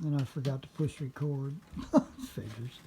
And I forgot to push record. Figures.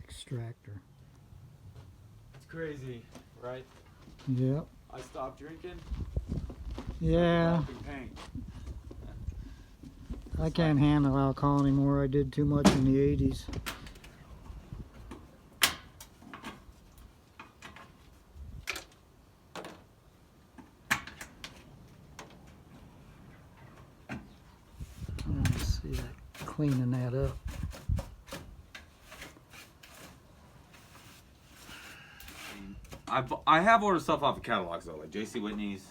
Extractor. It's crazy, right? Yep. I stopped drinking. Yeah. Developing pain. I can't handle alcohol anymore. I did too much in the 80s. Let's see that, cleaning that up. I have ordered stuff off of catalogs though, like J.C. Whitney's.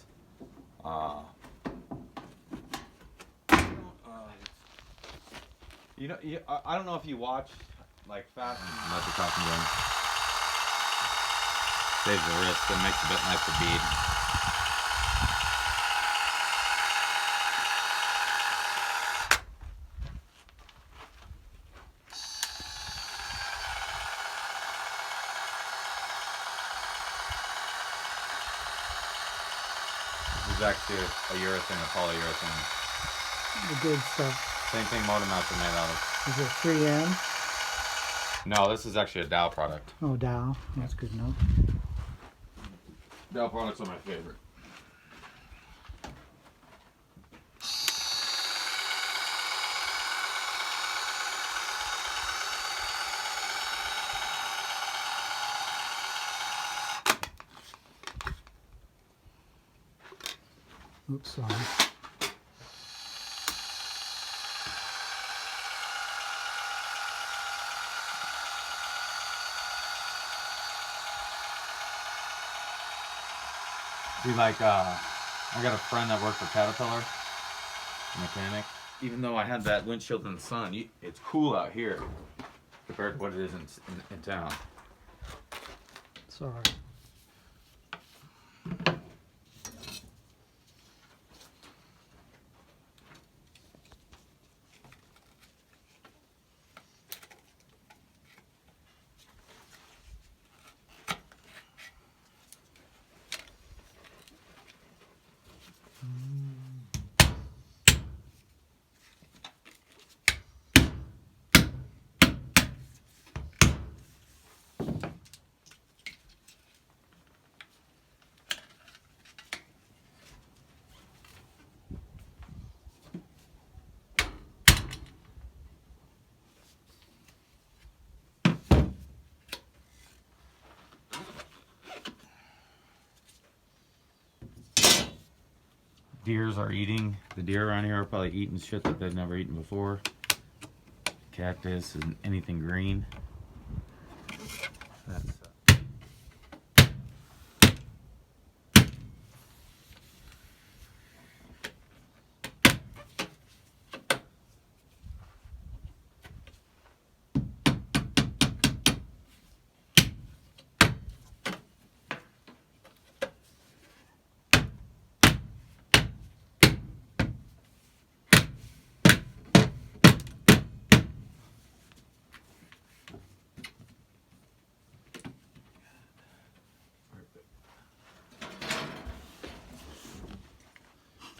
You know, I don't know if you watch like Fast and Let the Talking Gun. Saves the wrist and makes it a bit nice to bead. This is actually a urethane, a polyurethane. The good stuff. Same thing motor mounts are made out of. Is it 3M? No, this is actually a Dow product. Oh, Dow. That's good enough. Dow products are my favorite. Oops, sorry. See, like, I got a friend that worked for Caterpillar, a mechanic. Even though I had that windshield in the sun, it's cool out here compared to what it is in town. Sorry. Deers are eating. The deer around here are probably eating shit that they've never eaten before. Cactus and anything green. That's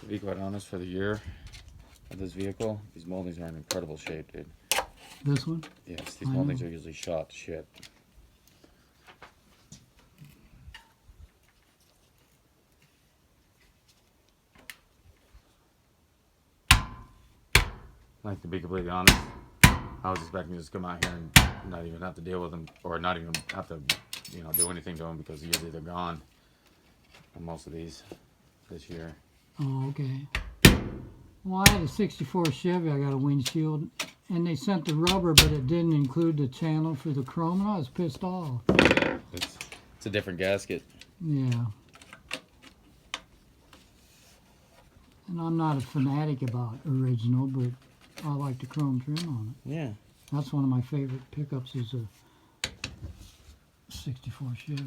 to be quite honest, for the year of this vehicle, these moldings are in incredible shape, dude. This one? Yes, these moldings are usually shot to shit. Like, to be completely honest, I was expecting to just come out here and not even have to deal with them, or not even have to, do anything to them because usually they're gone. on most of these this year. Oh, okay. Well, I had a 64 Chevy. I got a windshield, and they sent the rubber, but it didn't include the channel for the chrome, and I was pissed off. Yeah, it's a different gasket. Yeah. And I'm not a fanatic about original, but I like the chrome trim on it. Yeah. That's one of my favorite pickups is a 64 Chevy.